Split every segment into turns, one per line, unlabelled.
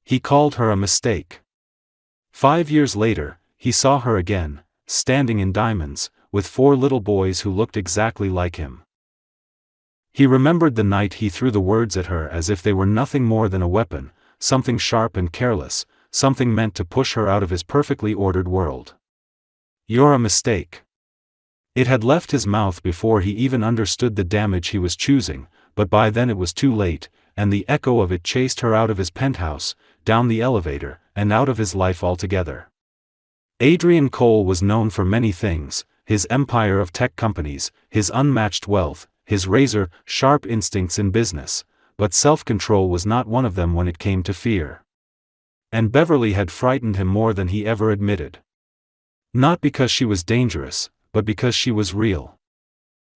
He called her a mistake. 5 years later, he saw her again, standing in diamonds, with 4 little boys who looked exactly like him. He remembered the night he threw the words at her as if they were nothing more than a weapon, something sharp and careless, something meant to push her out of his perfectly ordered world. "You're a mistake." It had left his mouth before he even understood the damage he was choosing, but by then it was too late, and the echo of it chased her out of his penthouse, down the elevator, and out of his life altogether. Adrian Cole was known for many things: his empire of tech companies, his unmatched wealth, his razor-sharp instincts in business, but self-control was not one of them when it came to fear. And Beverly had frightened him more than he ever admitted. Not because she was dangerous, but because she was real.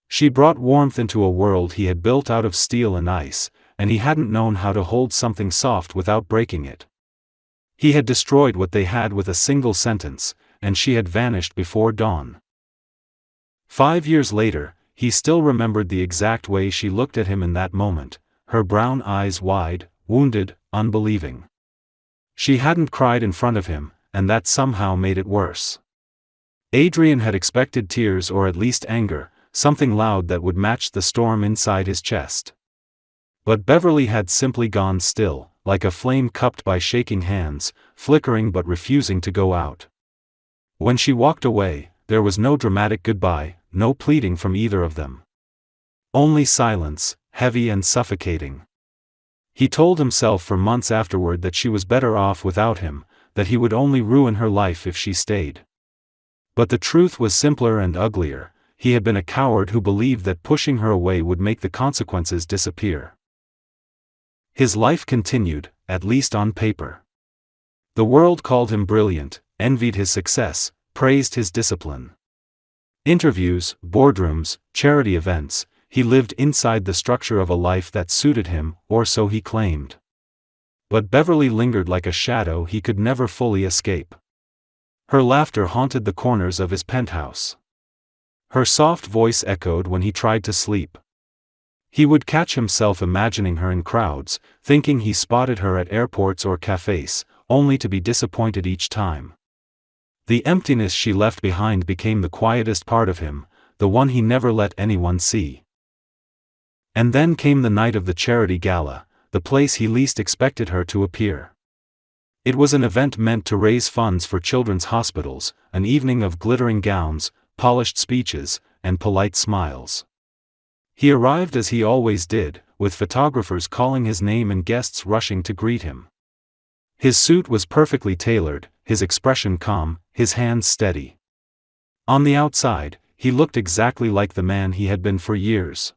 She brought warmth into a world he had built out of steel and ice, and he hadn't known how to hold something soft without breaking it. He had destroyed what they had with a single sentence, and she had vanished before dawn. 5 years later, he still remembered the exact way she looked at him in that moment, her brown eyes wide, wounded, unbelieving. She hadn't cried in front of him, and that somehow made it worse. Adrian had expected tears or at least anger, something loud that would match the storm inside his chest. But Beverly had simply gone still, like a flame cupped by shaking hands, flickering but refusing to go out. When she walked away, there was no dramatic goodbye, no pleading from either of them. Only silence, heavy and suffocating. He told himself for months afterward that she was better off without him, that he would only ruin her life if she stayed. But the truth was simpler and uglier: he had been a coward who believed that pushing her away would make the consequences disappear. His life continued, at least on paper. The world called him brilliant, envied his success, praised his discipline. Interviews, boardrooms, charity events, he lived inside the structure of a life that suited him, or so he claimed. But Beverly lingered like a shadow he could never fully escape. Her laughter haunted the corners of his penthouse. Her soft voice echoed when he tried to sleep. He would catch himself imagining her in crowds, thinking he spotted her at airports or cafes, only to be disappointed each time. The emptiness she left behind became the quietest part of him, the one he never let anyone see. And then came the night of the charity gala, the place he least expected her to appear. It was an event meant to raise funds for children's hospitals, an evening of glittering gowns, polished speeches, and polite smiles. He arrived as he always did, with photographers calling his name and guests rushing to greet him. His suit was perfectly tailored, his expression calm, his hands steady. On the outside, he looked exactly like the man he had been for years.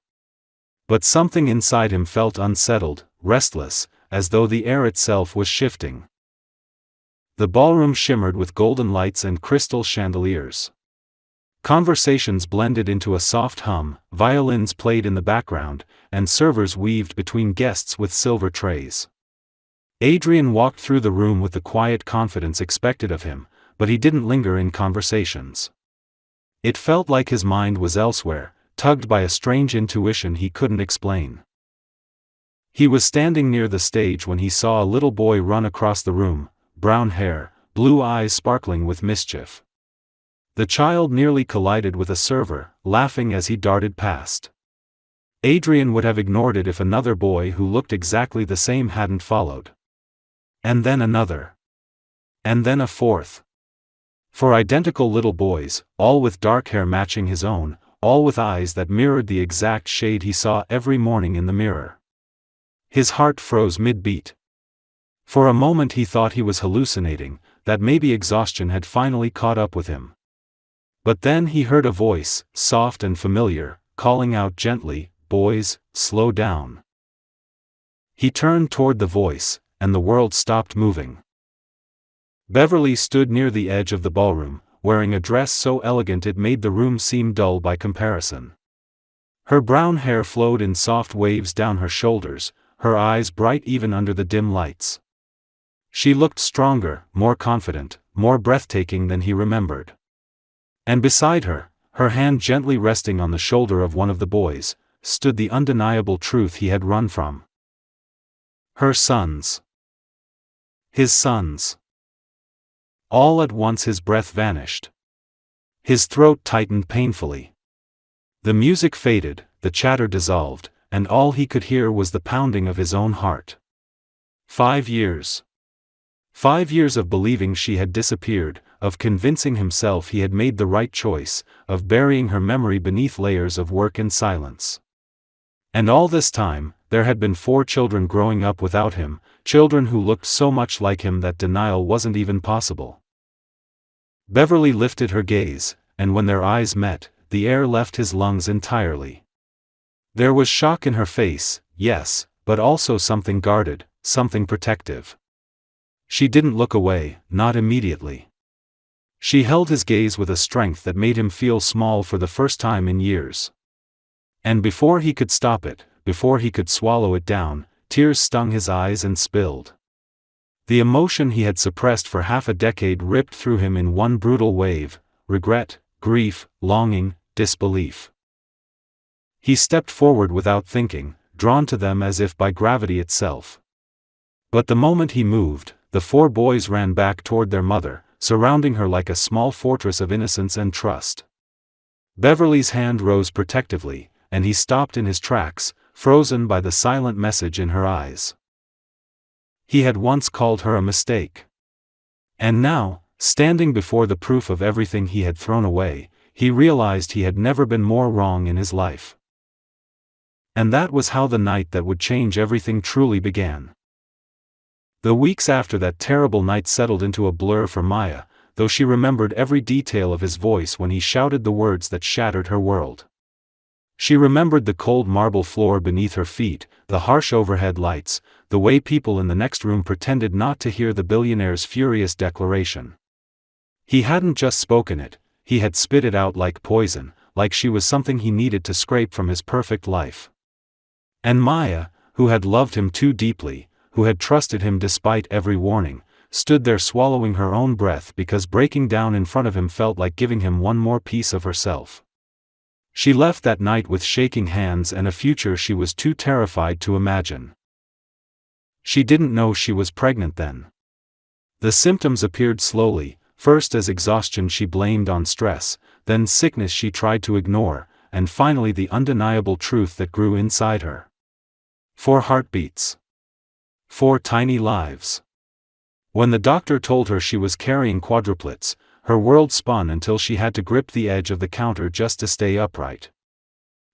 But something inside him felt unsettled, restless, as though the air itself was shifting. The ballroom shimmered with golden lights and crystal chandeliers. Conversations blended into a soft hum, violins played in the background, and servers weaved between guests with silver trays. Adrian walked through the room with the quiet confidence expected of him, but he didn't linger in conversations. It felt like his mind was elsewhere, tugged by a strange intuition he couldn't explain. He was standing near the stage when he saw a little boy run across the room, brown hair, blue eyes sparkling with mischief. The child nearly collided with a server, laughing as he darted past. Adrian would have ignored it if another boy who looked exactly the same hadn't followed. And then another. And then a fourth. 4 identical little boys, all with dark hair matching his own, all with eyes that mirrored the exact shade he saw every morning in the mirror. His heart froze mid-beat. For a moment he thought he was hallucinating, that maybe exhaustion had finally caught up with him. But then he heard a voice, soft and familiar, calling out gently, "Boys, slow down." He turned toward the voice, and the world stopped moving. Beverly stood near the edge of the ballroom, wearing a dress so elegant it made the room seem dull by comparison. Her brown hair flowed in soft waves down her shoulders, her eyes bright even under the dim lights. She looked stronger, more confident, more breathtaking than he remembered. And beside her, her hand gently resting on the shoulder of one of the boys, stood the undeniable truth he had run from. Her sons. His sons. All at once his breath vanished. His throat tightened painfully. The music faded, the chatter dissolved, and all he could hear was the pounding of his own heart. 5 years. 5 years of believing she had disappeared, of convincing himself he had made the right choice, of burying her memory beneath layers of work and silence. And all this time, there had been 4 children growing up without him, children who looked so much like him that denial wasn't even possible. Beverly lifted her gaze, and when their eyes met, the air left his lungs entirely. There was shock in her face, yes, but also something guarded, something protective. She didn't look away, not immediately. She held his gaze with a strength that made him feel small for the first time in years. And before he could stop it, before he could swallow it down, tears stung his eyes and spilled. The emotion he had suppressed for half a decade ripped through him in one brutal wave: regret, grief, longing, disbelief. He stepped forward without thinking, drawn to them as if by gravity itself. But the moment he moved, the 4 boys ran back toward their mother, surrounding her like a small fortress of innocence and trust. Beverly's hand rose protectively, and he stopped in his tracks, frozen by the silent message in her eyes. He had once called her a mistake. And now, standing before the proof of everything he had thrown away, he realized he had never been more wrong in his life. And that was how the night that would change everything truly began. The weeks after that terrible night settled into a blur for Maya, though she remembered every detail of his voice when he shouted the words that shattered her world. She remembered the cold marble floor beneath her feet, the harsh overhead lights, the way people in the next room pretended not to hear the billionaire's furious declaration. He hadn't just spoken it, he had spit it out like poison, like she was something he needed to scrape from his perfect life. And Maya, who had loved him too deeply, who had trusted him despite every warning, stood there swallowing her own breath because breaking down in front of him felt like giving him one more piece of herself. She left that night with shaking hands and a future she was too terrified to imagine. She didn't know she was pregnant then. The symptoms appeared slowly, first as exhaustion she blamed on stress, then sickness she tried to ignore, and finally the undeniable truth that grew inside her. 4 heartbeats. 4 tiny lives. When the doctor told her she was carrying quadruplets, her world spun until she had to grip the edge of the counter just to stay upright.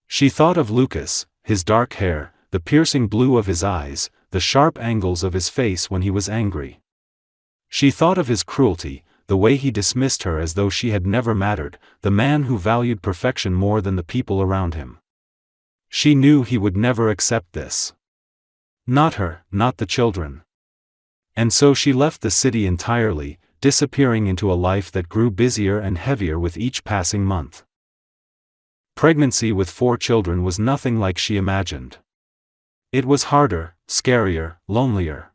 She thought of Lucas, his dark hair, the piercing blue of his eyes, the sharp angles of his face when he was angry. She thought of his cruelty, the way he dismissed her as though she had never mattered, the man who valued perfection more than the people around him. She knew he would never accept this. Not her, not the children. And so she left the city entirely, disappearing into a life that grew busier and heavier with each passing month. Pregnancy with 4 children was nothing like she imagined. It was harder, scarier, lonelier.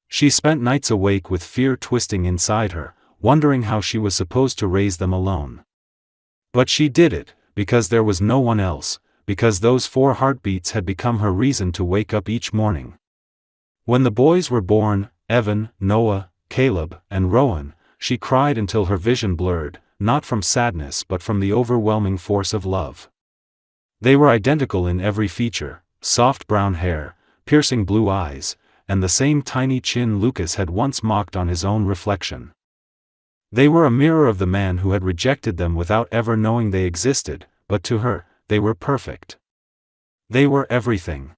She spent nights awake with fear twisting inside her, wondering how she was supposed to raise them alone. But she did it, because there was no one else, because those 4 heartbeats had become her reason to wake up each morning. When the boys were born, Evan, Noah, Caleb, and Rowan, she cried until her vision blurred, not from sadness but from the overwhelming force of love. They were identical in every feature: soft brown hair, piercing blue eyes, and the same tiny chin Lucas had once mocked on his own reflection. They were a mirror of the man who had rejected them without ever knowing they existed, but to her, they were perfect. They were everything.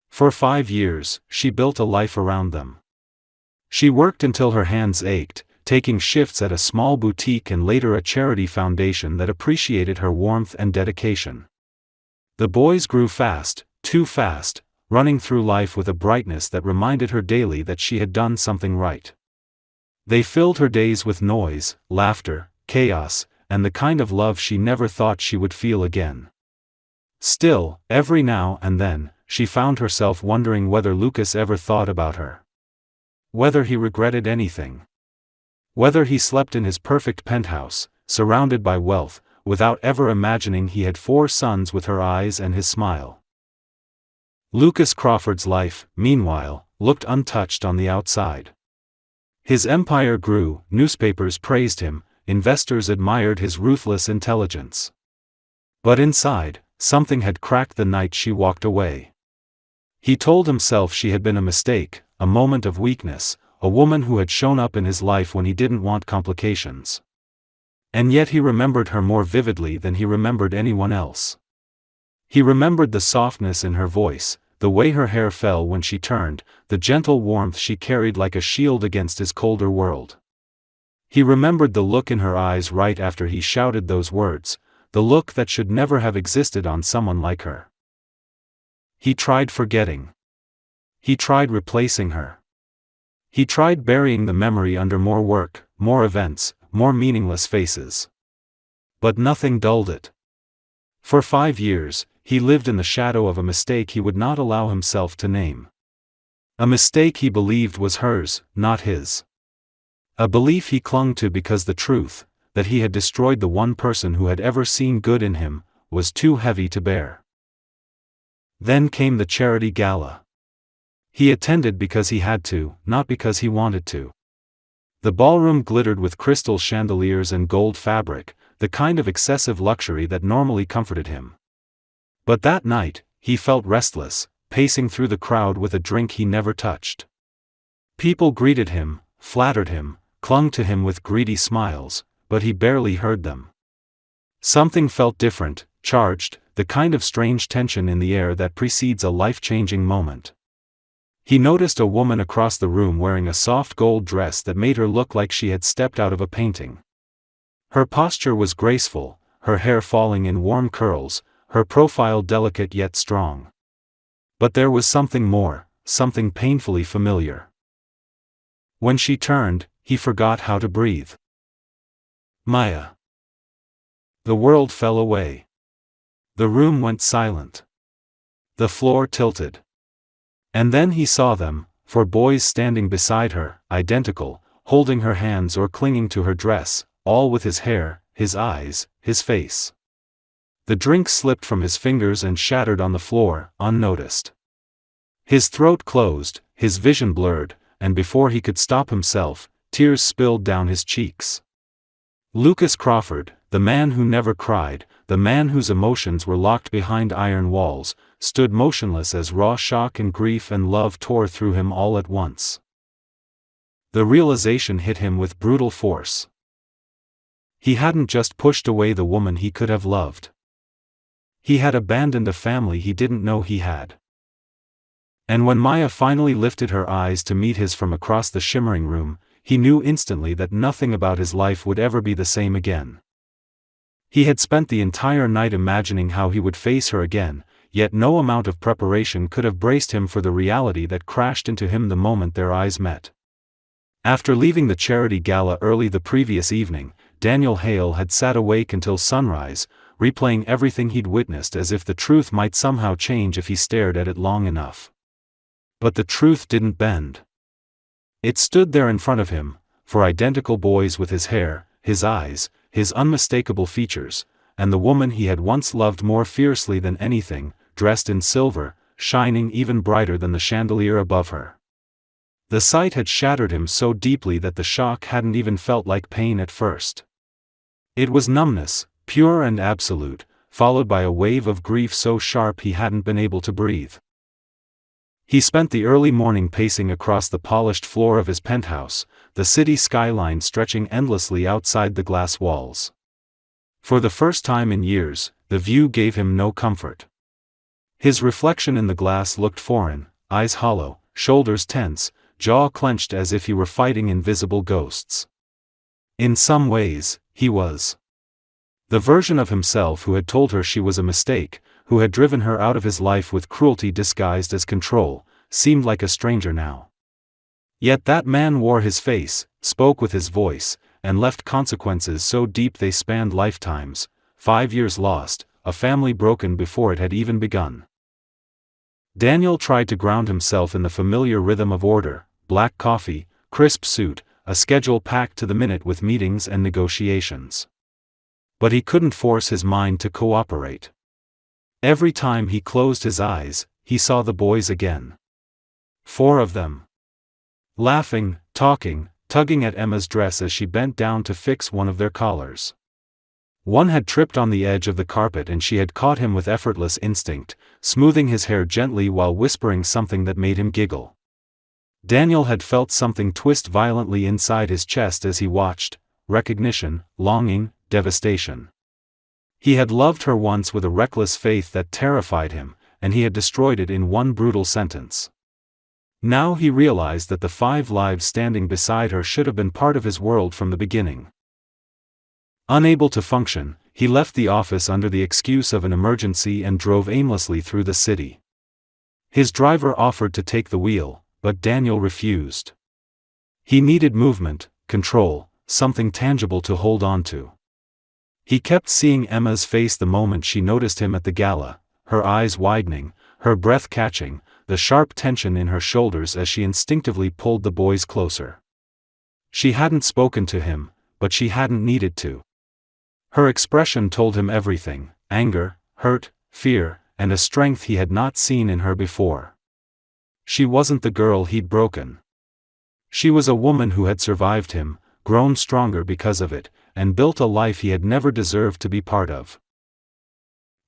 For 5 years, she built a life around them. She worked until her hands ached, taking shifts at a small boutique and later a charity foundation that appreciated her warmth and dedication. The boys grew fast, too fast, running through life with a brightness that reminded her daily that she had done something right. They filled her days with noise, laughter, chaos, and the kind of love she never thought she would feel again. Still, every now and then, she found herself wondering whether Lucas ever thought about her. Whether he regretted anything. Whether he slept in his perfect penthouse, surrounded by wealth, without ever imagining he had 4 sons with her eyes and his smile. Lucas Crawford's life, meanwhile, looked untouched on the outside. His empire grew, newspapers praised him, investors admired his ruthless intelligence. But inside, something had cracked the night she walked away. He told himself she had been a mistake, a moment of weakness, a woman who had shown up in his life when he didn't want complications. And yet he remembered her more vividly than he remembered anyone else. He remembered the softness in her voice, the way her hair fell when she turned, the gentle warmth she carried like a shield against his colder world. He remembered the look in her eyes right after he shouted those words, the look that should never have existed on someone like her. He tried forgetting. He tried replacing her. He tried burying the memory under more work, more events, more meaningless faces. But nothing dulled it. For 5 years, he lived in the shadow of a mistake he would not allow himself to name. A mistake he believed was hers, not his. A belief he clung to because the truth, that he had destroyed the one person who had ever seen good in him, was too heavy to bear. Then came the charity gala. He attended because he had to, not because he wanted to. The ballroom glittered with crystal chandeliers and gold fabric, the kind of excessive luxury that normally comforted him. But that night, he felt restless, pacing through the crowd with a drink he never touched. People greeted him, flattered him, clung to him with greedy smiles, but he barely heard them. Something felt different, charged, the kind of strange tension in the air that precedes a life-changing moment. He noticed a woman across the room wearing a soft gold dress that made her look like she had stepped out of a painting. Her posture was graceful, her hair falling in warm curls, her profile delicate yet strong. But there was something more, something painfully familiar. When she turned, he forgot how to breathe. Maya. The world fell away. The room went silent. The floor tilted. And then he saw them, 4 boys standing beside her, identical, holding her hands or clinging to her dress, all with his hair, his eyes, his face. The drink slipped from his fingers and shattered on the floor, unnoticed. His throat closed, his vision blurred, and before he could stop himself, tears spilled down his cheeks. Lucas Crawford, the man who never cried, the man whose emotions were locked behind iron walls, stood motionless as raw shock and grief and love tore through him all at once. The realization hit him with brutal force. He hadn't just pushed away the woman he could have loved. He had abandoned a family he didn't know he had. And when Maya finally lifted her eyes to meet his from across the shimmering room, he knew instantly that nothing about his life would ever be the same again. He had spent the entire night imagining how he would face her again, yet no amount of preparation could have braced him for the reality that crashed into him the moment their eyes met. After leaving the charity gala early the previous evening, Daniel Hale had sat awake until sunrise, replaying everything he'd witnessed as if the truth might somehow change if he stared at it long enough. But the truth didn't bend. It stood there in front of him, 4 identical boys with his hair, his eyes, his unmistakable features, and the woman he had once loved more fiercely than anything, dressed in silver, shining even brighter than the chandelier above her. The sight had shattered him so deeply that the shock hadn't even felt like pain at first. It was numbness, pure and absolute, followed by a wave of grief so sharp he hadn't been able to breathe. He spent the early morning pacing across the polished floor of his penthouse, the city skyline stretching endlessly outside the glass walls. For the first time in years, the view gave him no comfort. His reflection in the glass looked foreign, eyes hollow, shoulders tense, jaw clenched as if he were fighting invisible ghosts. In some ways, he was. The version of himself who had told her she was a mistake, who had driven her out of his life with cruelty disguised as control, seemed like a stranger now. Yet that man wore his face, spoke with his voice, and left consequences so deep they spanned lifetimes, 5 years lost, a family broken before it had even begun. Daniel tried to ground himself in the familiar rhythm of order, black coffee, crisp suit, a schedule packed to the minute with meetings and negotiations. But he couldn't force his mind to cooperate. Every time he closed his eyes, he saw the boys again. 4 of them. Laughing, talking, tugging at Emma's dress as she bent down to fix one of their collars. One had tripped on the edge of the carpet and she had caught him with effortless instinct, smoothing his hair gently while whispering something that made him giggle. Daniel had felt something twist violently inside his chest as he watched: recognition, longing, devastation. He had loved her once with a reckless faith that terrified him, and he had destroyed it in one brutal sentence. Now he realized that the 5 lives standing beside her should have been part of his world from the beginning. Unable to function, he left the office under the excuse of an emergency and drove aimlessly through the city. His driver offered to take the wheel, but Daniel refused. He needed movement, control, something tangible to hold on to. He kept seeing Emma's face the moment she noticed him at the gala, her eyes widening, her breath catching, the sharp tension in her shoulders as she instinctively pulled the boys closer. She hadn't spoken to him, but she hadn't needed to. Her expression told him everything: anger, hurt, fear, and a strength he had not seen in her before. She wasn't the girl he'd broken. She was a woman who had survived him, grown stronger because of it, and built a life he had never deserved to be part of.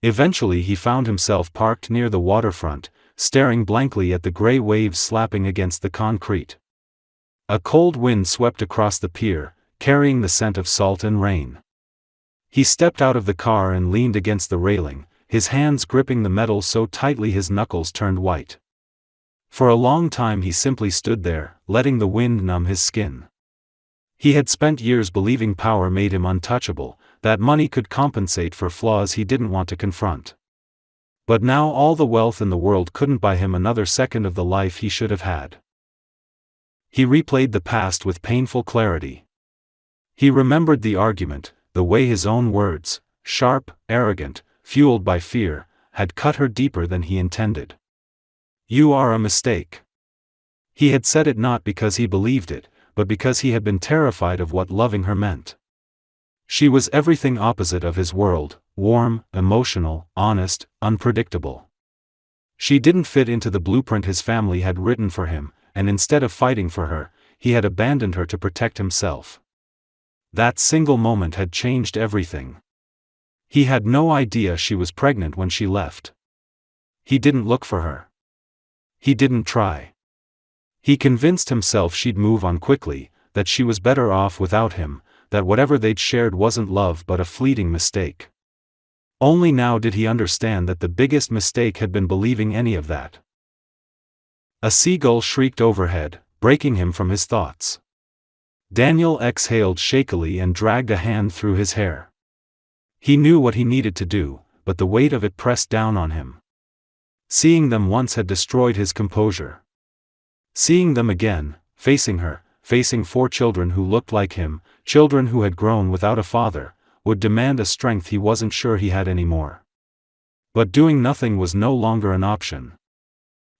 Eventually he found himself parked near the waterfront, staring blankly at the gray waves slapping against the concrete. A cold wind swept across the pier, carrying the scent of salt and rain. He stepped out of the car and leaned against the railing, his hands gripping the metal so tightly his knuckles turned white. For a long time he simply stood there, letting the wind numb his skin. He had spent years believing power made him untouchable, that money could compensate for flaws he didn't want to confront. But now all the wealth in the world couldn't buy him another second of the life he should have had. He replayed the past with painful clarity. He remembered the argument, the way his own words, sharp, arrogant, fueled by fear, had cut her deeper than he intended. "You are a mistake." He had said it not because he believed it, but because he had been terrified of what loving her meant. She was everything opposite of his world: warm, emotional, honest, unpredictable. She didn't fit into the blueprint his family had written for him, and instead of fighting for her, he had abandoned her to protect himself. That single moment had changed everything. He had no idea she was pregnant when she left. He didn't look for her. He didn't try. He convinced himself she'd move on quickly, that she was better off without him, that whatever they'd shared wasn't love but a fleeting mistake. Only now did he understand that the biggest mistake had been believing any of that. A seagull shrieked overhead, breaking him from his thoughts. Daniel exhaled shakily and dragged a hand through his hair. He knew what he needed to do, but the weight of it pressed down on him. Seeing them once had destroyed his composure. Seeing them again, facing her, facing 4 children who looked like him, children who had grown without a father, would demand a strength he wasn't sure he had anymore. But doing nothing was no longer an option.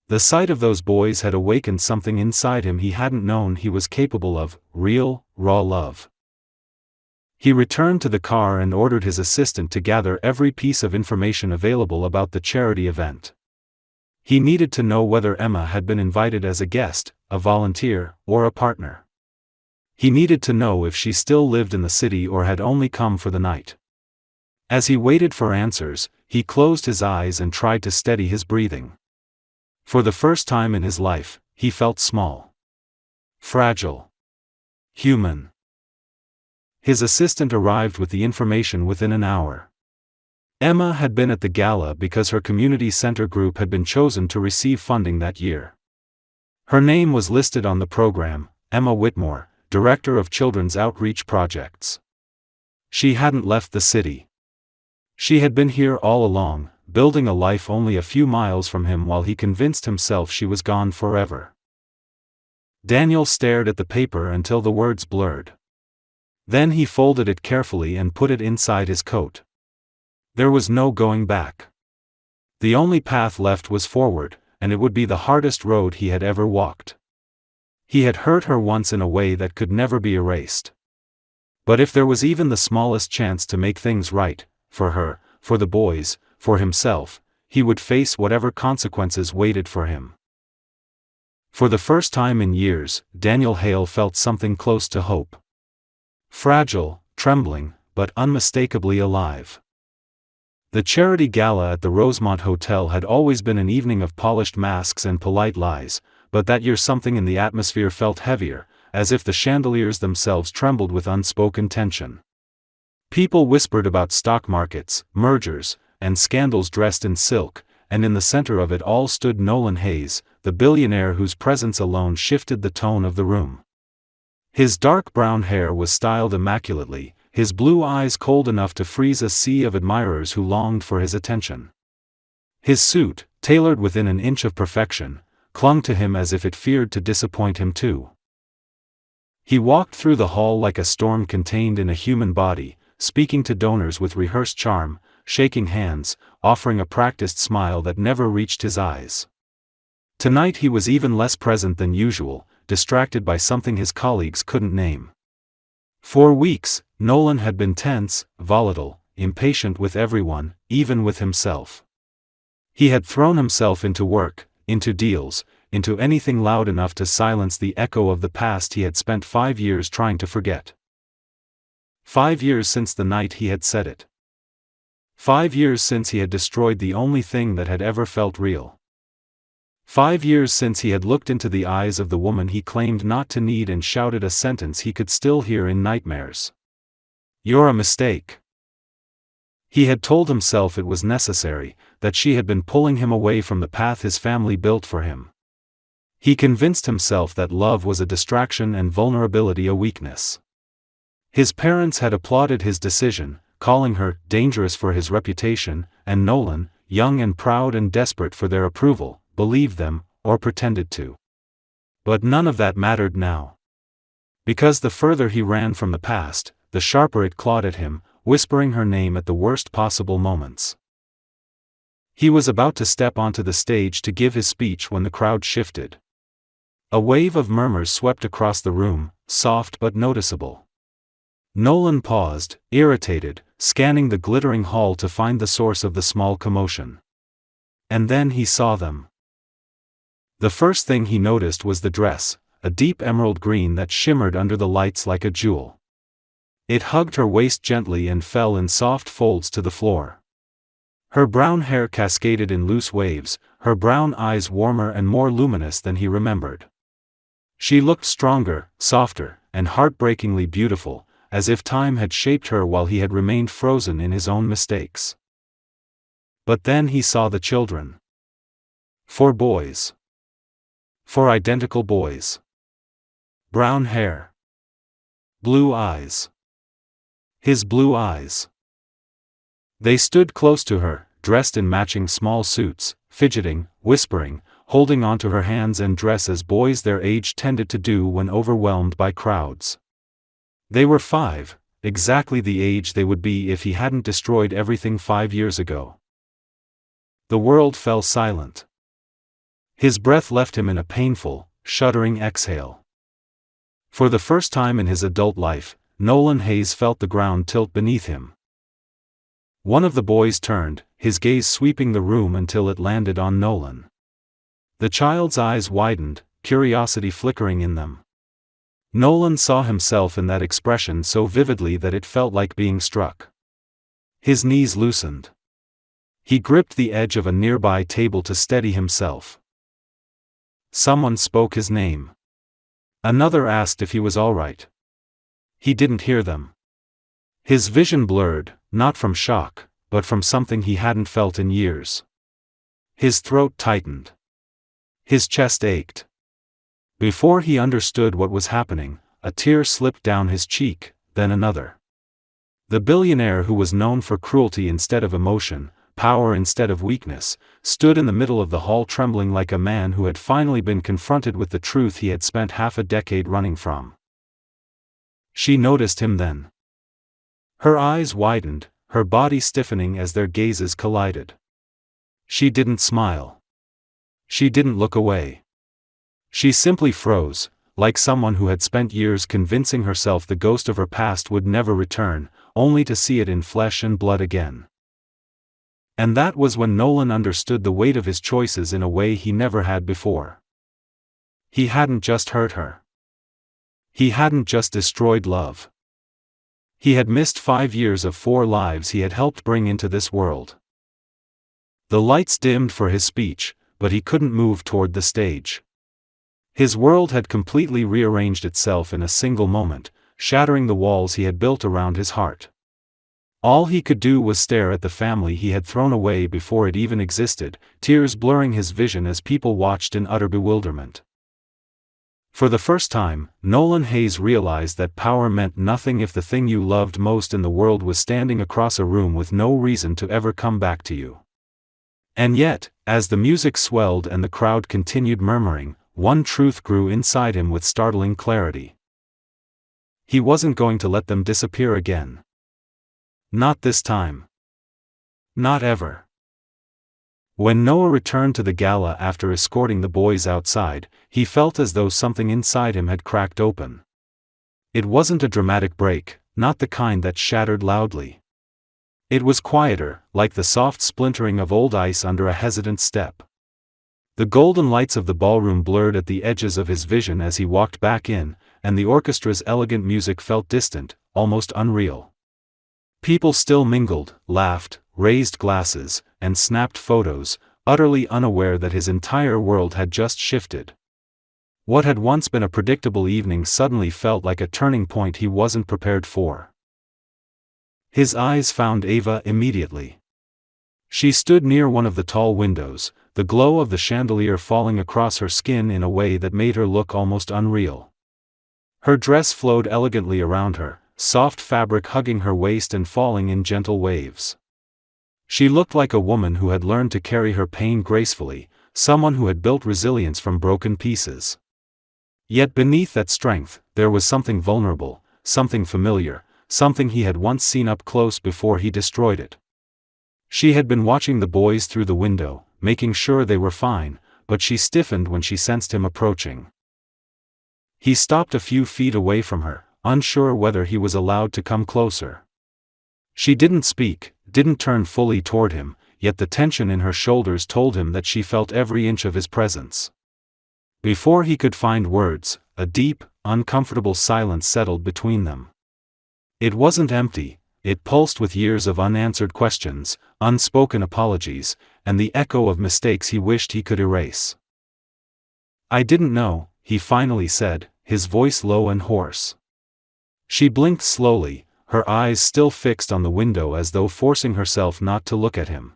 The sight of those boys had awakened something inside him he hadn't known he was capable of: real, raw love. He returned to the car and ordered his assistant to gather every piece of information available about the charity event. He needed to know whether Emma had been invited as a guest, a volunteer, or a partner. He needed to know if she still lived in the city or had only come for the night. As he waited for answers, he closed his eyes and tried to steady his breathing. For the first time in his life, he felt small. Fragile. Human. His assistant arrived with the information within an hour. Emma had been at the gala because her community center group had been chosen to receive funding that year. Her name was listed on the program: Emma Whitmore, Director of Children's Outreach Projects. She hadn't left the city. She had been here all along, building a life only a few miles from him while he convinced himself she was gone forever. Daniel stared at the paper until the words blurred. Then he folded it carefully and put it inside his coat. There was no going back. The only path left was forward, and it would be the hardest road he had ever walked. He had hurt her once in a way that could never be erased. But if there was even the smallest chance to make things right, for her, for the boys, for himself, he would face whatever consequences waited for him. For the first time in years, Daniel Hale felt something close to hope. Fragile, trembling, but unmistakably alive. The charity gala at the Rosemont Hotel had always been an evening of polished masks and polite lies, but that year something in the atmosphere felt heavier, as if the chandeliers themselves trembled with unspoken tension. People whispered about stock markets, mergers, and scandals dressed in silk, and in the center of it all stood Nolan Hayes, the billionaire whose presence alone shifted the tone of the room. His dark brown hair was styled immaculately, his blue eyes cold enough to freeze a sea of admirers who longed for his attention. His suit, tailored within an inch of perfection, clung to him as if it feared to disappoint him too. He walked through the hall like a storm contained in a human body, speaking to donors with rehearsed charm, shaking hands, offering a practiced smile that never reached his eyes. Tonight he was even less present than usual, distracted by something his colleagues couldn't name. For weeks, Nolan had been tense, volatile, impatient with everyone, even with himself. He had thrown himself into work, into deals, into anything loud enough to silence the echo of the past he had spent 5 years trying to forget. 5 years since the night he had said it. 5 years since he had destroyed the only thing that had ever felt real. 5 years since he had looked into the eyes of the woman he claimed not to need and shouted a sentence he could still hear in nightmares. "You're a mistake." He had told himself it was necessary, that she had been pulling him away from the path his family built for him. He convinced himself that love was a distraction and vulnerability a weakness. His parents had applauded his decision, calling her dangerous for his reputation, and Nolan, young and proud and desperate for their approval, believed them, or pretended to. But none of that mattered now. Because the further he ran from the past, the sharper it clawed at him, whispering her name at the worst possible moments. He was about to step onto the stage to give his speech when the crowd shifted. A wave of murmurs swept across the room, soft but noticeable. Nolan paused, irritated, scanning the glittering hall to find the source of the small commotion. And then he saw them. The first thing he noticed was the dress, a deep emerald green that shimmered under the lights like a jewel. It hugged her waist gently and fell in soft folds to the floor. Her brown hair cascaded in loose waves, her brown eyes warmer and more luminous than he remembered. She looked stronger, softer, and heartbreakingly beautiful, as if time had shaped her while he had remained frozen in his own mistakes. But then he saw the children. 4 boys. 4 identical boys. Brown hair. Blue eyes. His blue eyes. They stood close to her, dressed in matching small suits, fidgeting, whispering, holding onto her hands and dress as boys their age tended to do when overwhelmed by crowds. They were 5, exactly the age they would be if he hadn't destroyed everything 5 years ago. The world fell silent. His breath left him in a painful, shuddering exhale. For the first time in his adult life, Nolan Hayes felt the ground tilt beneath him. One of the boys turned, his gaze sweeping the room until it landed on Nolan. The child's eyes widened, curiosity flickering in them. Nolan saw himself in that expression so vividly that it felt like being struck. His knees loosened. He gripped the edge of a nearby table to steady himself. Someone spoke his name. Another asked if he was all right. He didn't hear them. His vision blurred, not from shock, but from something he hadn't felt in years. His throat tightened. His chest ached. Before he understood what was happening, a tear slipped down his cheek, then another. The billionaire who was known for cruelty instead of emotion, power instead of weakness, stood in the middle of the hall trembling like a man who had finally been confronted with the truth he had spent half a decade running from. She noticed him then. Her eyes widened, her body stiffening as their gazes collided. She didn't smile. She didn't look away. She simply froze, like someone who had spent years convincing herself the ghost of her past would never return, only to see it in flesh and blood again. And that was when Nolan understood the weight of his choices in a way he never had before. He hadn't just hurt her. He hadn't just destroyed love. He had missed 5 years of 4 lives he had helped bring into this world. The lights dimmed for his speech, but he couldn't move toward the stage. His world had completely rearranged itself in a single moment, shattering the walls he had built around his heart. All he could do was stare at the family he had thrown away before it even existed, tears blurring his vision as people watched in utter bewilderment. For the first time, Nolan Hayes realized that power meant nothing if the thing you loved most in the world was standing across a room with no reason to ever come back to you. And yet, as the music swelled and the crowd continued murmuring, one truth grew inside him with startling clarity. He wasn't going to let them disappear again. Not this time. Not ever. When Noah returned to the gala after escorting the boys outside, he felt as though something inside him had cracked open. It wasn't a dramatic break, not the kind that shattered loudly. It was quieter, like the soft splintering of old ice under a hesitant step. The golden lights of the ballroom blurred at the edges of his vision as he walked back in, and the orchestra's elegant music felt distant, almost unreal. People still mingled, laughed, raised glasses, and snapped photos, utterly unaware that his entire world had just shifted. What had once been a predictable evening suddenly felt like a turning point he wasn't prepared for. His eyes found Ava immediately. She stood near one of the tall windows, the glow of the chandelier falling across her skin in a way that made her look almost unreal. Her dress flowed elegantly around her, soft fabric hugging her waist and falling in gentle waves. She looked like a woman who had learned to carry her pain gracefully, someone who had built resilience from broken pieces. Yet beneath that strength, there was something vulnerable, something familiar, something he had once seen up close before he destroyed it. She had been watching the boys through the window, making sure they were fine, but she stiffened when she sensed him approaching. He stopped a few feet away from her, unsure whether he was allowed to come closer. She didn't speak, didn't turn fully toward him, yet the tension in her shoulders told him that she felt every inch of his presence. Before he could find words, a deep, uncomfortable silence settled between them. It wasn't empty, it pulsed with years of unanswered questions, unspoken apologies, and the echo of mistakes he wished he could erase. "I didn't know," he finally said, his voice low and hoarse. She blinked slowly, her eyes still fixed on the window as though forcing herself not to look at him.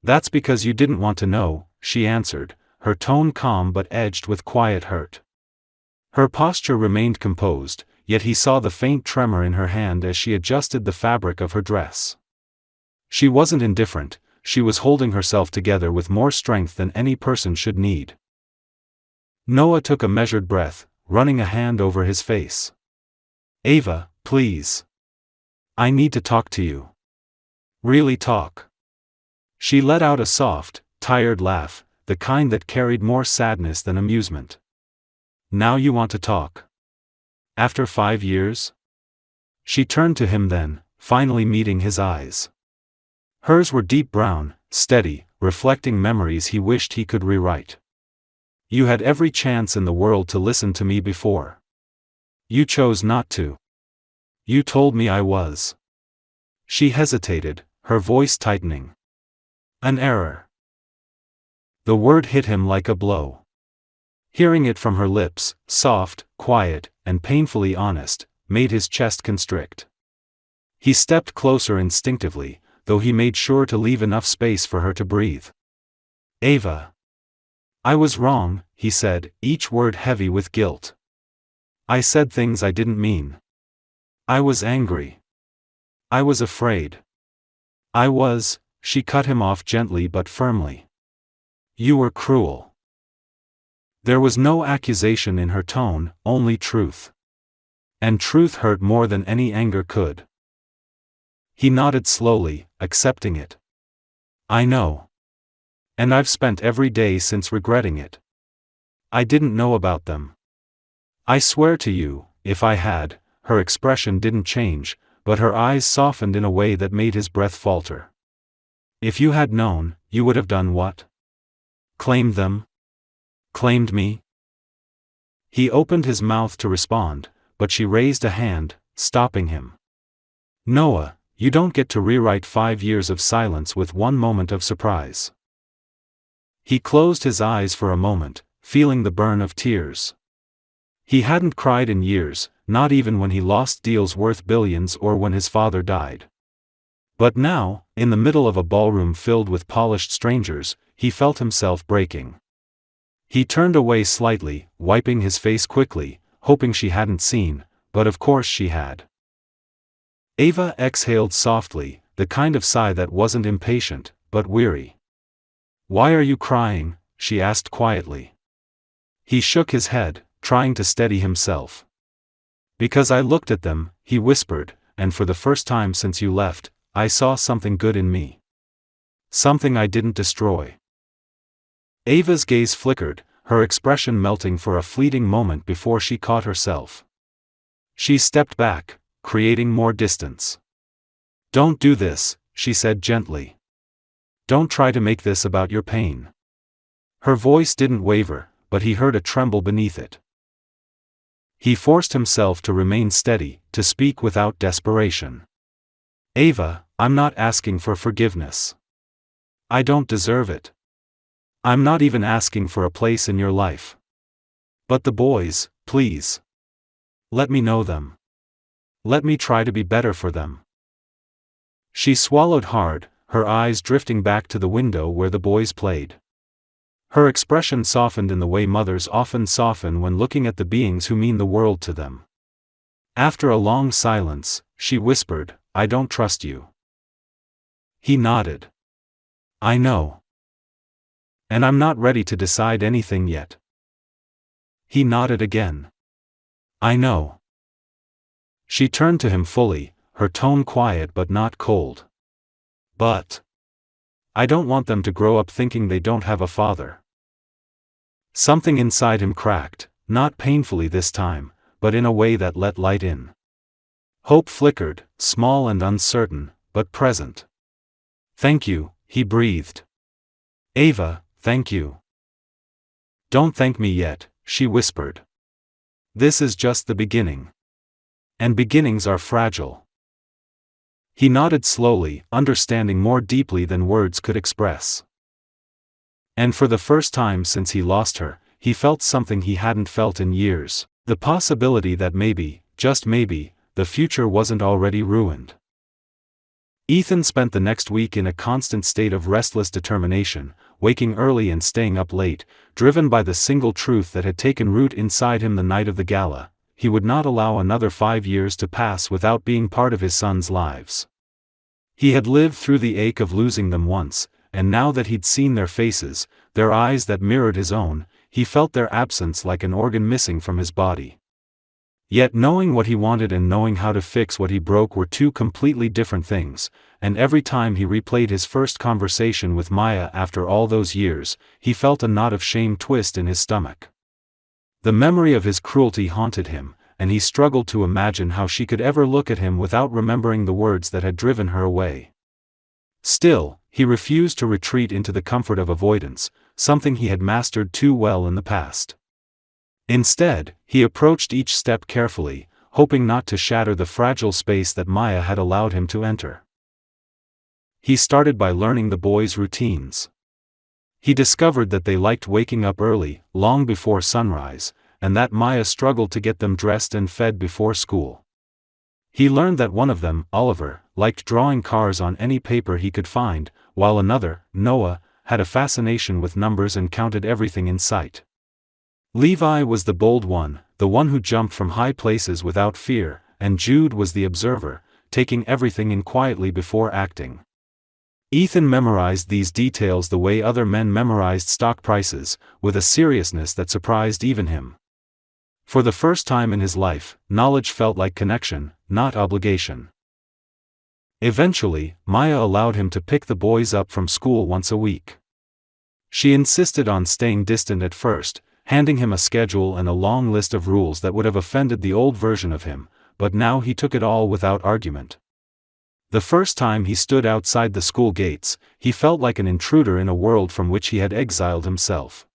"That's because you didn't want to know," she answered, her tone calm but edged with quiet hurt. Her posture remained composed, yet he saw the faint tremor in her hand as she adjusted the fabric of her dress. She wasn't indifferent, she was holding herself together with more strength than any person should need. Noah took a measured breath, running a hand over his face. "Ava, please. I need to talk to you. Really talk." She let out a soft, tired laugh, the kind that carried more sadness than amusement. "Now you want to talk? After 5 years?" She turned to him then, finally meeting his eyes. Hers were deep brown, steady, reflecting memories he wished he could rewrite. "You had every chance in the world to listen to me before. You chose not to. You told me I was." She hesitated, her voice tightening. "An error." The word hit him like a blow. Hearing it from her lips, soft, quiet, and painfully honest, made his chest constrict. He stepped closer instinctively, though he made sure to leave enough space for her to breathe. "Ava. I was wrong," he said, each word heavy with guilt. "I said things I didn't mean. I was angry. I was afraid. She cut him off gently but firmly. "You were cruel." There was no accusation in her tone, only truth. And truth hurt more than any anger could. He nodded slowly, accepting it. "I know. And I've spent every day since regretting it. I didn't know about them. I swear to you, if I had," her expression didn't change, but her eyes softened in a way that made his breath falter. "If you had known, you would have done what? Claimed them? Claimed me?" He opened his mouth to respond, but she raised a hand, stopping him. Noah, you don't get to rewrite 5 years of silence with one moment of surprise. He closed his eyes for a moment, feeling the burn of tears. He hadn't cried in years, not even when he lost deals worth billions or when his father died. But now, in the middle of a ballroom filled with polished strangers, he felt himself breaking. He turned away slightly, wiping his face quickly, hoping she hadn't seen, but of course she had. Ava exhaled softly, the kind of sigh that wasn't impatient, but weary. "Why are you crying?" she asked quietly. He shook his head, trying to steady himself. "Because I looked at them," he whispered, "and for the first time since you left, I saw something good in me. Something I didn't destroy." Ava's gaze flickered, her expression melting for a fleeting moment before she caught herself. She stepped back, creating more distance. "Don't do this," she said gently. "Don't try to make this about your pain." Her voice didn't waver, but he heard a tremble beneath it. He forced himself to remain steady, to speak without desperation. "Ava, I'm not asking for forgiveness. I don't deserve it. I'm not even asking for a place in your life. But the boys, please. Let me know them. Let me try to be better for them." She swallowed hard, her eyes drifting back to the window where the boys played. Her expression softened in the way mothers often soften when looking at the beings who mean the world to them. After a long silence, she whispered, "I don't trust you." He nodded. "I know. And I'm not ready to decide anything yet." He nodded again. "I know." She turned to him fully, her tone quiet but not cold. "But I don't want them to grow up thinking they don't have a father." Something inside him cracked, not painfully this time, but in a way that let light in. Hope flickered, small and uncertain, but present. "Thank you," he breathed. "Ava, thank you." "Don't thank me yet," she whispered. "This is just the beginning. And beginnings are fragile." He nodded slowly, understanding more deeply than words could express. And for the first time since he lost her, he felt something he hadn't felt in years, the possibility that maybe, just maybe, the future wasn't already ruined. Ethan spent the next week in a constant state of restless determination, waking early and staying up late, driven by the single truth that had taken root inside him the night of the gala: he would not allow another 5 years to pass without being part of his sons' lives. He had lived through the ache of losing them once, and now that he'd seen their faces, their eyes that mirrored his own, he felt their absence like an organ missing from his body. Yet knowing what he wanted and knowing how to fix what he broke were two completely different things, and every time he replayed his first conversation with Maya after all those years, he felt a knot of shame twist in his stomach. The memory of his cruelty haunted him, and he struggled to imagine how she could ever look at him without remembering the words that had driven her away. Still, he refused to retreat into the comfort of avoidance, something he had mastered too well in the past. Instead, he approached each step carefully, hoping not to shatter the fragile space that Maya had allowed him to enter. He started by learning the boys' routines. He discovered that they liked waking up early, long before sunrise, and that Maya struggled to get them dressed and fed before school. He learned that one of them, Oliver, liked drawing cars on any paper he could find, while another, Noah, had a fascination with numbers and counted everything in sight. Levi was the bold one, the one who jumped from high places without fear, and Jude was the observer, taking everything in quietly before acting. Ethan memorized these details the way other men memorized stock prices, with a seriousness that surprised even him. For the first time in his life, knowledge felt like connection, not obligation. Eventually, Maya allowed him to pick the boys up from school once a week. She insisted on staying distant at first, handing him a schedule and a long list of rules that would have offended the old version of him, but now he took it all without argument. The first time he stood outside the school gates, he felt like an intruder in a world from which he had exiled himself.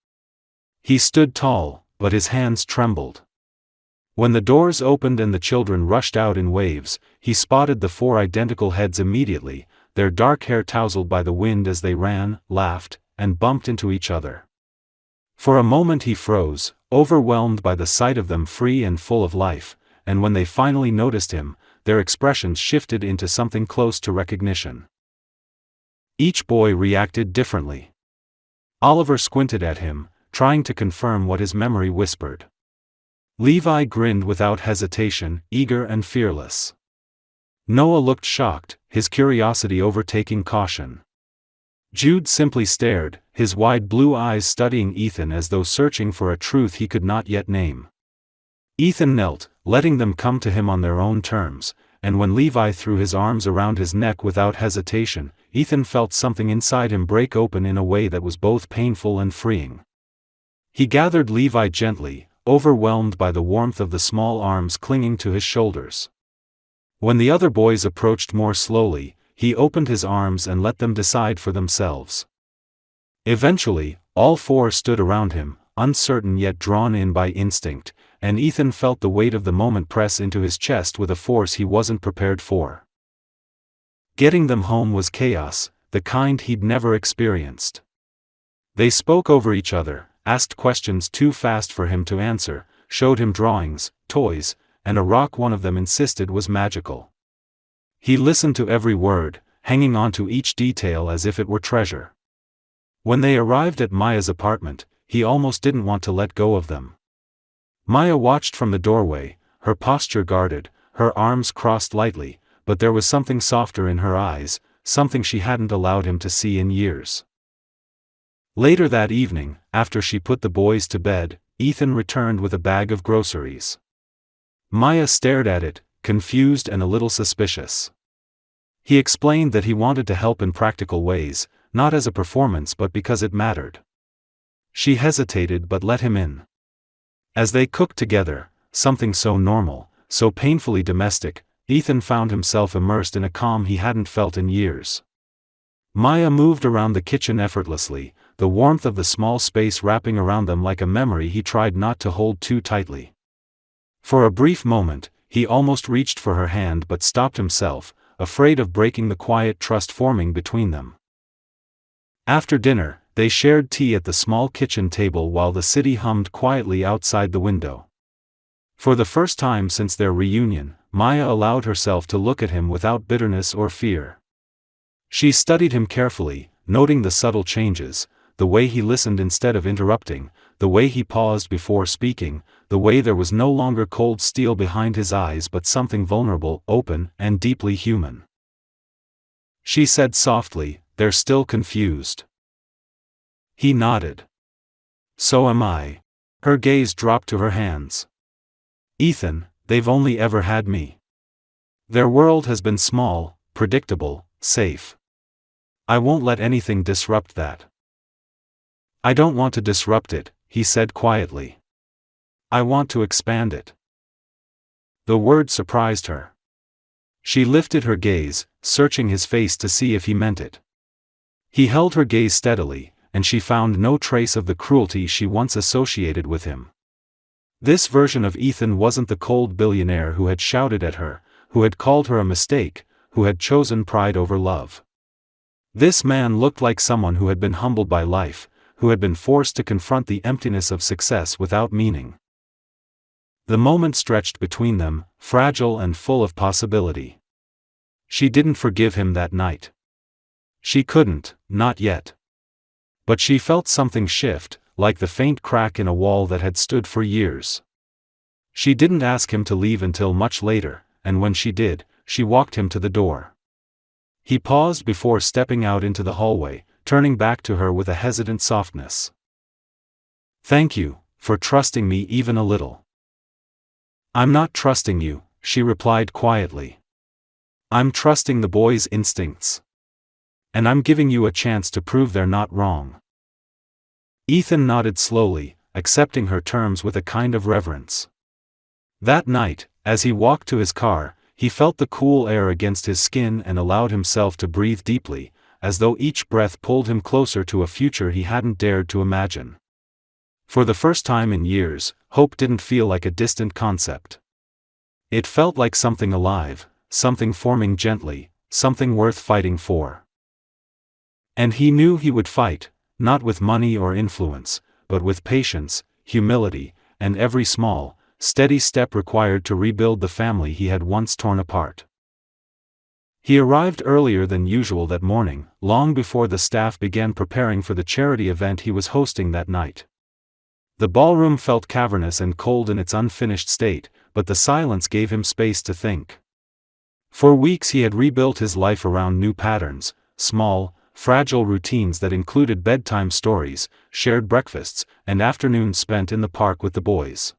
He stood tall, but his hands trembled. When the doors opened and the children rushed out in waves, he spotted the 4 identical heads immediately, their dark hair tousled by the wind as they ran, laughed, and bumped into each other. For a moment he froze, overwhelmed by the sight of them free and full of life, and when they finally noticed him, their expressions shifted into something close to recognition. Each boy reacted differently. Oliver squinted at him, trying to confirm what his memory whispered. Levi grinned without hesitation, eager and fearless. Noah looked shocked, his curiosity overtaking caution. Jude simply stared, his wide blue eyes studying Ethan as though searching for a truth he could not yet name. Ethan knelt, letting them come to him on their own terms, and when Levi threw his arms around his neck without hesitation, Ethan felt something inside him break open in a way that was both painful and freeing. He gathered Levi gently, overwhelmed by the warmth of the small arms clinging to his shoulders. When the other boys approached more slowly, he opened his arms and let them decide for themselves. Eventually, all 4 stood around him, uncertain yet drawn in by instinct, and Ethan felt the weight of the moment press into his chest with a force he wasn't prepared for. Getting them home was chaos, the kind he'd never experienced. They spoke over each other, asked questions too fast for him to answer, showed him drawings, toys, and a rock one of them insisted was magical. He listened to every word, hanging on to each detail as if it were treasure. When they arrived at Maya's apartment, he almost didn't want to let go of them. Maya watched from the doorway, her posture guarded, her arms crossed lightly, but there was something softer in her eyes, something she hadn't allowed him to see in years. Later that evening, after she put the boys to bed, Ethan returned with a bag of groceries. Maya stared at it, confused and a little suspicious. He explained that he wanted to help in practical ways, not as a performance but because it mattered. She hesitated but let him in. As they cooked together, something so normal, so painfully domestic, Ethan found himself immersed in a calm he hadn't felt in years. Maya moved around the kitchen effortlessly, the warmth of the small space wrapping around them like a memory he tried not to hold too tightly. For a brief moment, he almost reached for her hand but stopped himself, afraid of breaking the quiet trust forming between them. After dinner, they shared tea at the small kitchen table while the city hummed quietly outside the window. For the first time since their reunion, Maya allowed herself to look at him without bitterness or fear. She studied him carefully, noting the subtle changes, the way he listened instead of interrupting, the way he paused before speaking, the way there was no longer cold steel behind his eyes but something vulnerable, open, and deeply human. She said softly, "They're still confused." He nodded. "So am I." Her gaze dropped to her hands. "Ethan, they've only ever had me. Their world has been small, predictable, safe. I won't let anything disrupt that." "I don't want to disrupt it," he said quietly. "I want to expand it." The word surprised her. She lifted her gaze, searching his face to see if he meant it. He held her gaze steadily, and she found no trace of the cruelty she once associated with him. This version of Ethan wasn't the cold billionaire who had shouted at her, who had called her a mistake, who had chosen pride over love. This man looked like someone who had been humbled by life, who had been forced to confront the emptiness of success without meaning. The moment stretched between them, fragile and full of possibility. She didn't forgive him that night. She couldn't, not yet. But she felt something shift, like the faint crack in a wall that had stood for years. She didn't ask him to leave until much later, and when she did, she walked him to the door. He paused before stepping out into the hallway, turning back to her with a hesitant softness. "Thank you, for trusting me even a little." "I'm not trusting you," she replied quietly. "I'm trusting the boy's instincts. And I'm giving you a chance to prove they're not wrong." Ethan nodded slowly, accepting her terms with a kind of reverence. That night, as he walked to his car, he felt the cool air against his skin and allowed himself to breathe deeply, as though each breath pulled him closer to a future he hadn't dared to imagine. For the first time in years, hope didn't feel like a distant concept. It felt like something alive, something forming gently, something worth fighting for. And he knew he would fight, not with money or influence, but with patience, humility, and every small, steady step required to rebuild the family he had once torn apart. He arrived earlier than usual that morning, long before the staff began preparing for the charity event he was hosting that night. The ballroom felt cavernous and cold in its unfinished state, but the silence gave him space to think. For weeks he had rebuilt his life around new patterns, small, fragile routines that included bedtime stories, shared breakfasts, and afternoons spent in the park with the boys.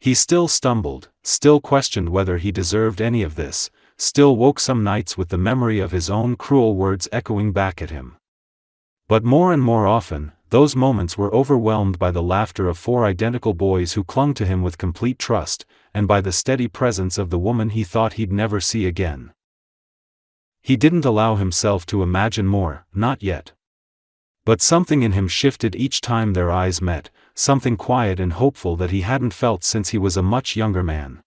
He still stumbled, still questioned whether he deserved any of this, still woke some nights with the memory of his own cruel words echoing back at him. But more and more often, those moments were overwhelmed by the laughter of four identical boys who clung to him with complete trust, and by the steady presence of the woman he thought he'd never see again. He didn't allow himself to imagine more, not yet. But something in him shifted each time their eyes met, something quiet and hopeful that he hadn't felt since he was a much younger man.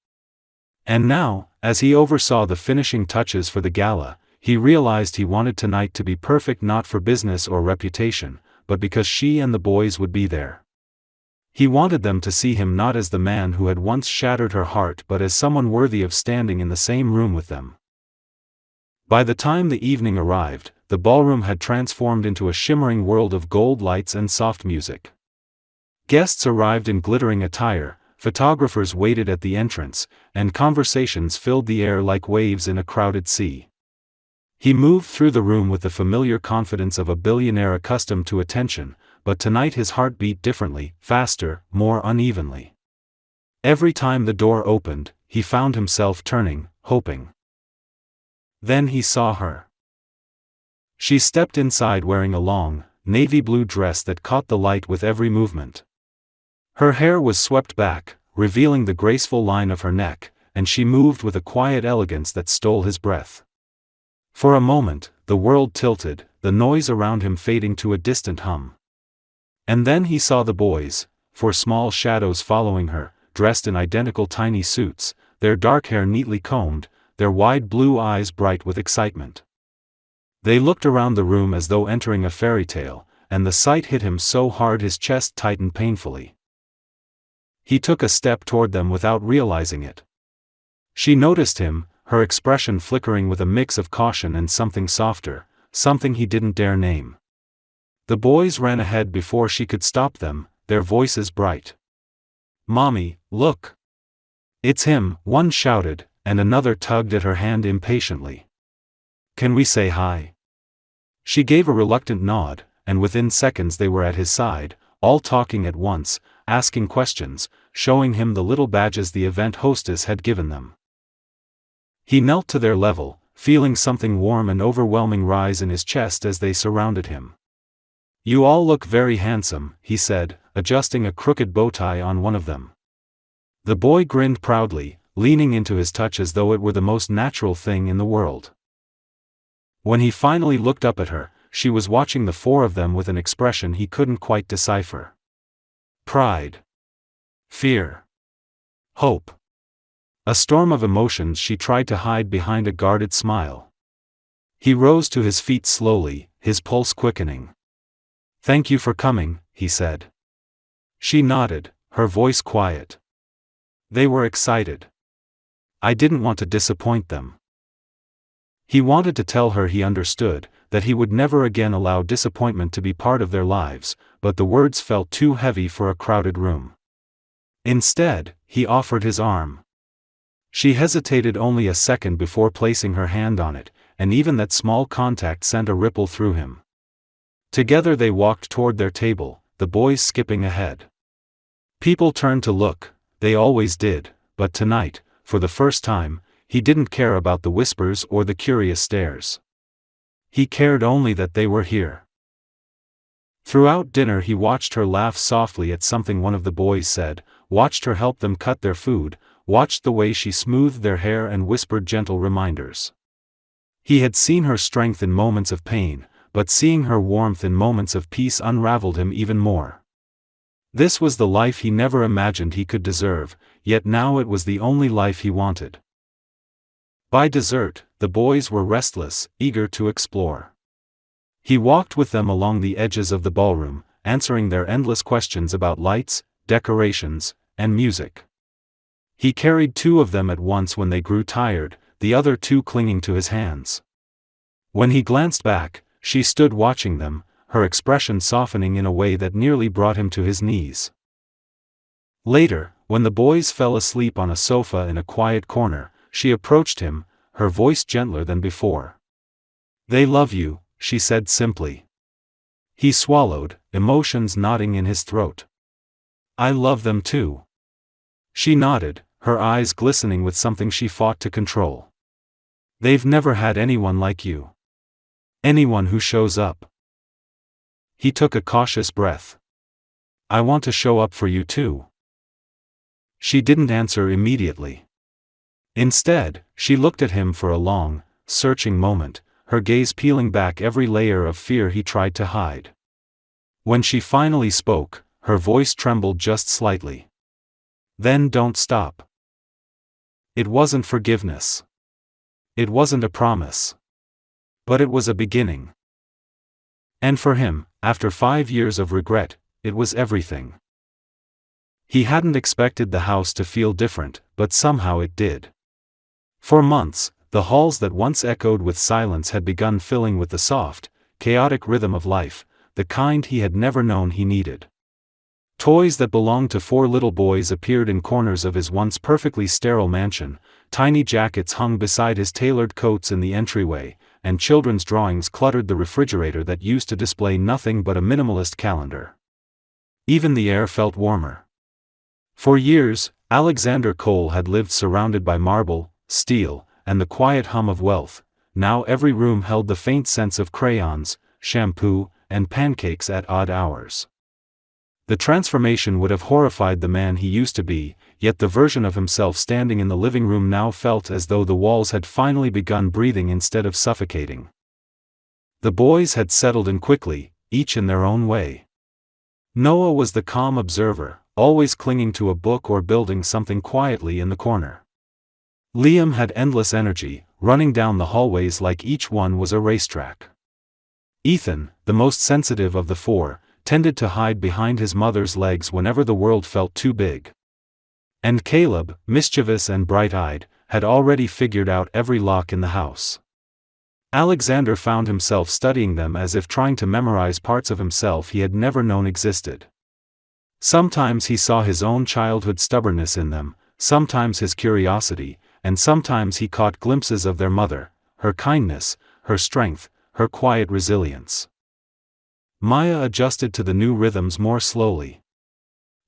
And now, as he oversaw the finishing touches for the gala, he realized he wanted tonight to be perfect, not for business or reputation, but because she and the boys would be there. He wanted them to see him not as the man who had once shattered her heart but as someone worthy of standing in the same room with them. By the time the evening arrived, the ballroom had transformed into a shimmering world of gold lights and soft music. Guests arrived in glittering attire, photographers waited at the entrance, and conversations filled the air like waves in a crowded sea. He moved through the room with the familiar confidence of a billionaire accustomed to attention, but tonight his heart beat differently, faster, more unevenly. Every time the door opened, he found himself turning, hoping. Then he saw her. She stepped inside wearing a long, navy blue dress that caught the light with every movement. Her hair was swept back, revealing the graceful line of her neck, and she moved with a quiet elegance that stole his breath. For a moment, the world tilted, the noise around him fading to a distant hum. And then he saw the boys, four small shadows following her, dressed in identical tiny suits, their dark hair neatly combed, their wide blue eyes bright with excitement. They looked around the room as though entering a fairy tale, and the sight hit him so hard his chest tightened painfully. He took a step toward them without realizing it. She noticed him, her expression flickering with a mix of caution and something softer, something he didn't dare name. The boys ran ahead before she could stop them, their voices bright. "Mommy, look! It's him," one shouted, and another tugged at her hand impatiently. "Can we say hi?" She gave a reluctant nod, and within seconds they were at his side, all talking at once, asking questions, showing him the little badges the event hostess had given them. He knelt to their level, feeling something warm and overwhelming rise in his chest as they surrounded him. "You all look very handsome," he said, adjusting a crooked bow tie on one of them. The boy grinned proudly, leaning into his touch as though it were the most natural thing in the world. When he finally looked up at her, she was watching the four of them with an expression he couldn't quite decipher. Pride. Fear. Hope. A storm of emotions she tried to hide behind a guarded smile. He rose to his feet slowly, his pulse quickening. "Thank you for coming," he said. She nodded, her voice quiet. They were excited. "I didn't want to disappoint them." He wanted to tell her he understood, that he would never again allow disappointment to be part of their lives, but the words felt too heavy for a crowded room. Instead, he offered his arm. She hesitated only a second before placing her hand on it, and even that small contact sent a ripple through him. Together they walked toward their table, the boys skipping ahead. People turned to look, they always did, but tonight, for the first time, he didn't care about the whispers or the curious stares. He cared only that they were here. Throughout dinner he watched her laugh softly at something one of the boys said, watched her help them cut their food, watched the way she smoothed their hair and whispered gentle reminders. He had seen her strength in moments of pain, but seeing her warmth in moments of peace unraveled him even more. This was the life he never imagined he could deserve, yet now it was the only life he wanted. By dessert, the boys were restless, eager to explore. He walked with them along the edges of the ballroom, answering their endless questions about lights, decorations, and music. He carried 2 of them at once when they grew tired, the other 2 clinging to his hands. When he glanced back, she stood watching them, her expression softening in a way that nearly brought him to his knees. Later, when the boys fell asleep on a sofa in a quiet corner, she approached him, her voice gentler than before. "They love you," she said simply. He swallowed, emotions knotting in his throat. "I love them too." She nodded, her eyes glistening with something she fought to control. "They've never had anyone like you. Anyone who shows up." He took a cautious breath. "I want to show up for you too." She didn't answer immediately. Instead, she looked at him for a long, searching moment, her gaze peeling back every layer of fear he tried to hide. When she finally spoke, her voice trembled just slightly. "Then don't stop." It wasn't forgiveness. It wasn't a promise. But it was a beginning. And for him, after 5 years of regret, it was everything. He hadn't expected the house to feel different, but somehow it did. For months, the halls that once echoed with silence had begun filling with the soft, chaotic rhythm of life, the kind he had never known he needed. Toys that belonged to 4 little boys appeared in corners of his once perfectly sterile mansion, tiny jackets hung beside his tailored coats in the entryway, and children's drawings cluttered the refrigerator that used to display nothing but a minimalist calendar. Even the air felt warmer. For years, Alexander Cole had lived surrounded by marble, steel, and the quiet hum of wealth. Now every room held the faint sense of crayons, shampoo, and pancakes at odd hours. The transformation would have horrified the man he used to be, yet the version of himself standing in the living room now felt as though the walls had finally begun breathing instead of suffocating. The boys had settled in quickly, each in their own way. Noah was the calm observer, always clinging to a book or building something quietly in the corner. Liam had endless energy, running down the hallways like each one was a racetrack. Ethan, the most sensitive of the 4, tended to hide behind his mother's legs whenever the world felt too big. And Caleb, mischievous and bright-eyed, had already figured out every lock in the house. Alexander found himself studying them as if trying to memorize parts of himself he had never known existed. Sometimes he saw his own childhood stubbornness in them, sometimes his curiosity, and sometimes he caught glimpses of their mother, her kindness, her strength, her quiet resilience. Maya adjusted to the new rhythms more slowly.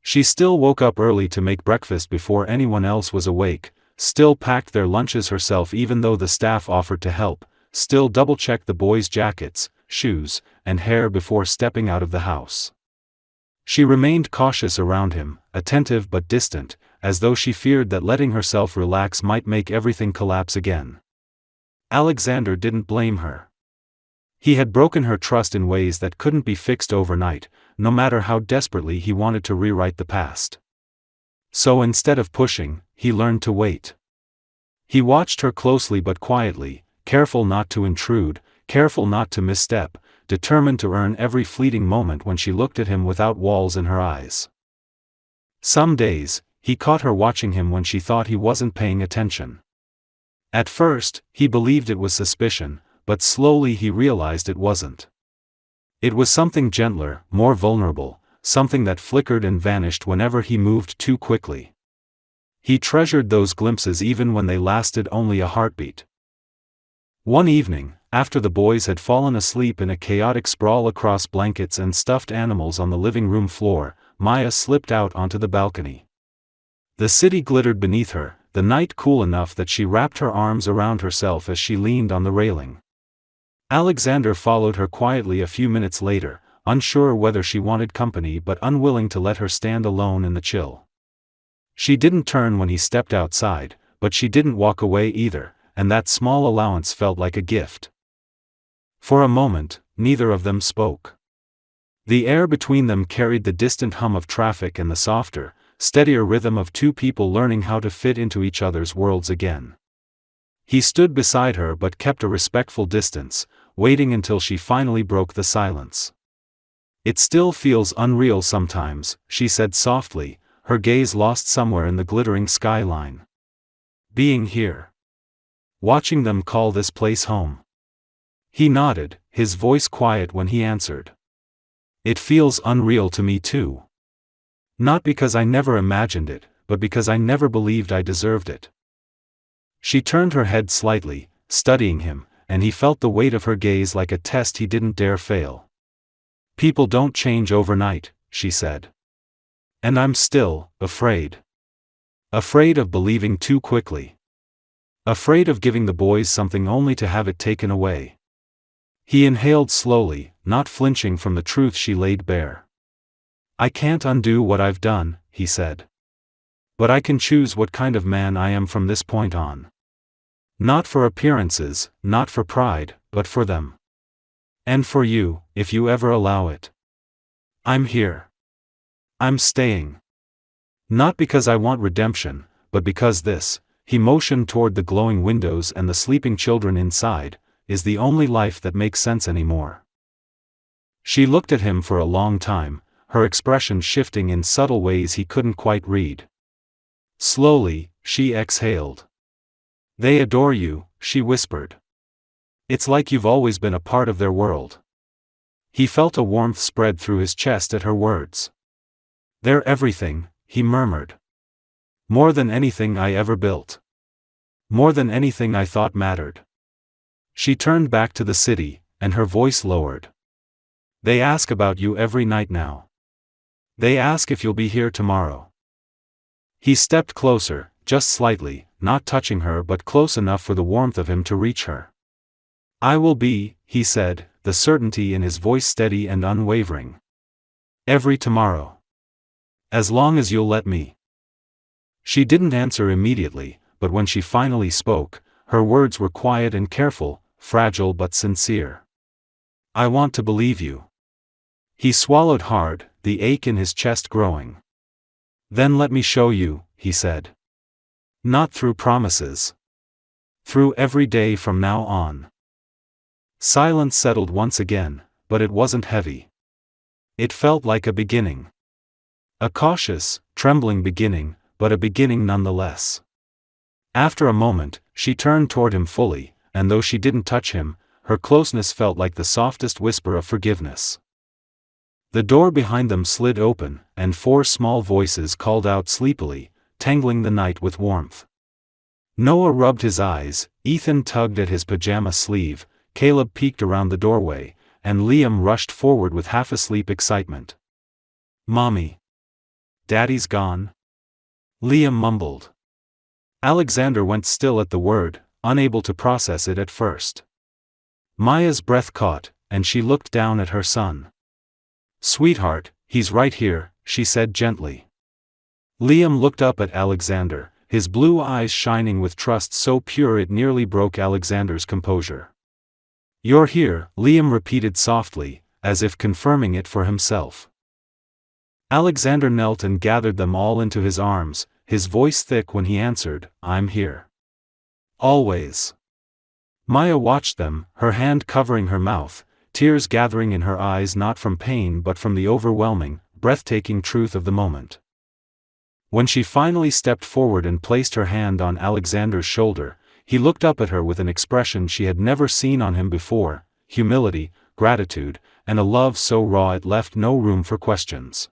She still woke up early to make breakfast before anyone else was awake, still packed their lunches herself even though the staff offered to help, still double-checked the boys' jackets, shoes, and hair before stepping out of the house. She remained cautious around him, attentive but distant, as though she feared that letting herself relax might make everything collapse again. Alexander didn't blame her. He had broken her trust in ways that couldn't be fixed overnight, no matter how desperately he wanted to rewrite the past. So instead of pushing, he learned to wait. He watched her closely but quietly, careful not to intrude, careful not to misstep, determined to earn every fleeting moment when she looked at him without walls in her eyes. Some days, he caught her watching him when she thought he wasn't paying attention. At first, he believed it was suspicion, but slowly he realized it wasn't. It was something gentler, more vulnerable, something that flickered and vanished whenever he moved too quickly. He treasured those glimpses even when they lasted only a heartbeat. One evening, after the boys had fallen asleep in a chaotic sprawl across blankets and stuffed animals on the living room floor, Maya slipped out onto the balcony. The city glittered beneath her, the night cool enough that she wrapped her arms around herself as she leaned on the railing. Alexander followed her quietly a few minutes later, unsure whether she wanted company but unwilling to let her stand alone in the chill. She didn't turn when he stepped outside, but she didn't walk away either, and that small allowance felt like a gift. For a moment, neither of them spoke. The air between them carried the distant hum of traffic and the softer, steadier rhythm of two people learning how to fit into each other's worlds again. He stood beside her but kept a respectful distance, waiting until she finally broke the silence. "It still feels unreal sometimes," she said softly, her gaze lost somewhere in the glittering skyline. "Being here. Watching them call this place home." He nodded, his voice quiet when he answered. "It feels unreal to me too. Not because I never imagined it, but because I never believed I deserved it." She turned her head slightly, studying him, and he felt the weight of her gaze like a test he didn't dare fail. "People don't change overnight," she said. "And I'm still afraid. Afraid of believing too quickly. Afraid of giving the boys something only to have it taken away." He inhaled slowly, not flinching from the truth she laid bare. "I can't undo what I've done," he said. "But I can choose what kind of man I am from this point on. Not for appearances, not for pride, but for them. And for you, if you ever allow it. I'm here. I'm staying. Not because I want redemption, but because this," he motioned toward the glowing windows and the sleeping children inside, "is the only life that makes sense anymore." She looked at him for a long time, her expression shifting in subtle ways he couldn't quite read. Slowly, she exhaled. "They adore you," she whispered. "It's like you've always been a part of their world." He felt a warmth spread through his chest at her words. "They're everything," he murmured. "More than anything I ever built. More than anything I thought mattered." She turned back to the city, and her voice lowered. "They ask about you every night now. They ask if you'll be here tomorrow." He stepped closer, just slightly, not touching her but close enough for the warmth of him to reach her. "I will be," he said, the certainty in his voice steady and unwavering. "Every tomorrow. As long as you'll let me." She didn't answer immediately, but when she finally spoke, her words were quiet and careful, fragile but sincere. "I want to believe you." He swallowed hard, the ache in his chest growing. "Then let me show you," he said. "Not through promises. Through every day from now on." Silence settled once again, but it wasn't heavy. It felt like a beginning. A cautious, trembling beginning, but a beginning nonetheless. After a moment, she turned toward him fully, and though she didn't touch him, her closeness felt like the softest whisper of forgiveness. The door behind them slid open, and 4 small voices called out sleepily, tangling the night with warmth. Noah rubbed his eyes, Ethan tugged at his pajama sleeve, Caleb peeked around the doorway, and Liam rushed forward with half-asleep excitement. "Mommy. Daddy's gone?" Liam mumbled. Alexander went still at the word, unable to process it at first. Maya's breath caught, and she looked down at her son. "Sweetheart, he's right here," she said gently. Liam looked up at Alexander, his blue eyes shining with trust so pure it nearly broke Alexander's composure. "You're here," Liam repeated softly, as if confirming it for himself. Alexander knelt and gathered them all into his arms, his voice thick when he answered, "I'm here. Always." Maya watched them, her hand covering her mouth, tears gathering in her eyes not from pain but from the overwhelming, breathtaking truth of the moment. When she finally stepped forward and placed her hand on Alexander's shoulder, he looked up at her with an expression she had never seen on him before, humility, gratitude, and a love so raw it left no room for questions.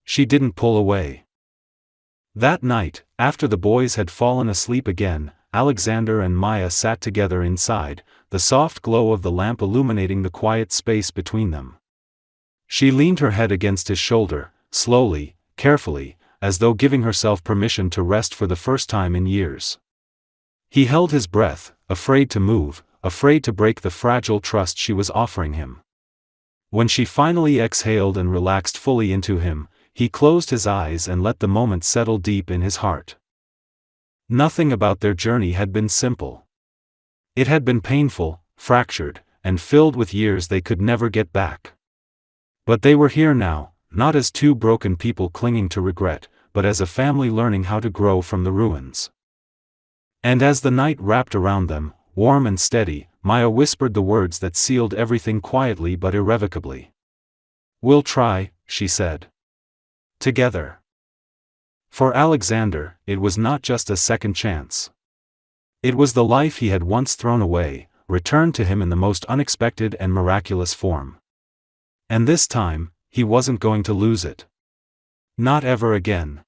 She didn't pull away. That night, after the boys had fallen asleep again, Alexander and Maya sat together inside, the soft glow of the lamp illuminating the quiet space between them. She leaned her head against his shoulder, slowly, carefully, as though giving herself permission to rest for the first time in years. He held his breath, afraid to move, afraid to break the fragile trust she was offering him. When she finally exhaled and relaxed fully into him, he closed his eyes and let the moment settle deep in his heart. Nothing about their journey had been simple. It had been painful, fractured, and filled with years they could never get back. But they were here now, not as two broken people clinging to regret, but as a family learning how to grow from the ruins. And as the night wrapped around them, warm and steady, Maya whispered the words that sealed everything quietly but irrevocably. "We'll try," she said. "Together." For Alexander, it was not just a second chance. It was the life he had once thrown away, returned to him in the most unexpected and miraculous form. And this time, he wasn't going to lose it. Not ever again.